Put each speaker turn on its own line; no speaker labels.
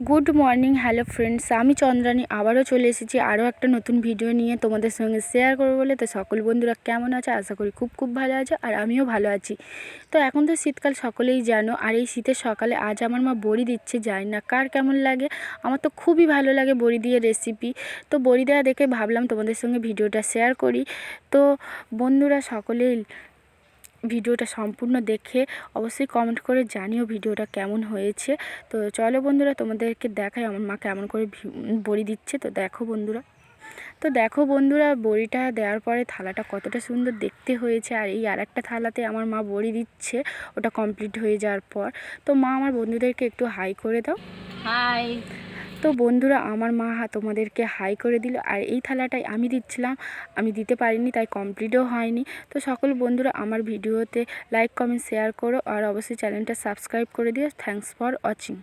Good morning, hello friends, আমি চন্দ্রানী আবারও চলে এসেছি আরও একটা নতুন ভিডিও নিয়ে তোমাদের সঙ্গে শেয়ার করবো বলে। তো সকল বন্ধুরা কেমন আছে? আশা করি খুব খুব ভালো আছে, আর আমিও ভালো আছি। তো এখন তো শীতকাল, সকলেই জানো। আর এই শীতের সকালে আজ আমার মা বড়ি দিচ্ছে, জানি না কার কেমন লাগে। আমার তো খুবই ভালো লাগে বড়ি দিয়ে রেসিপি। তো বড়ি দেওয়া দেখে ভাবলাম তোমাদের সঙ্গে ভিডিওটা শেয়ার করি। তো বন্ধুরা সকলেই ভিডিওটা সম্পূর্ণ দেখে অবশ্যই কমেন্ট করে জানিও ভিডিওটা কেমন হয়েছে। তো চলো বন্ধুরা, তোমাদেরকে দেখাই আমার মা কেমন করে বড়ি দিচ্ছে। তো দেখো বন্ধুরা, বড়িটা দেওয়ার পরে থালাটা কতটা সুন্দর দেখতে হয়েছে। আর এই আরেকটা থালাতে আমার মা বড়ি দিচ্ছে, ওটা কমপ্লিট হয়ে যাওয়ার পর। তো মা, আমার বন্ধুদেরকে একটু হাই করে দাও।
হাই।
তো বন্ধুরা, আমার মা তোমাদেরকে হাই করে দিল। আর এই থালাটাই আমি দিচ্ছিলাম, আমি দিতে পারিনি, তাই কমপ্লিটও হয়নি। তো সকল বন্ধুরা আমার ভিডিওতে লাইক, কমেন্ট, শেয়ার করো, আর অবশ্যই চ্যানেলটা সাবস্ক্রাইব করে দিও। Thanks for watching.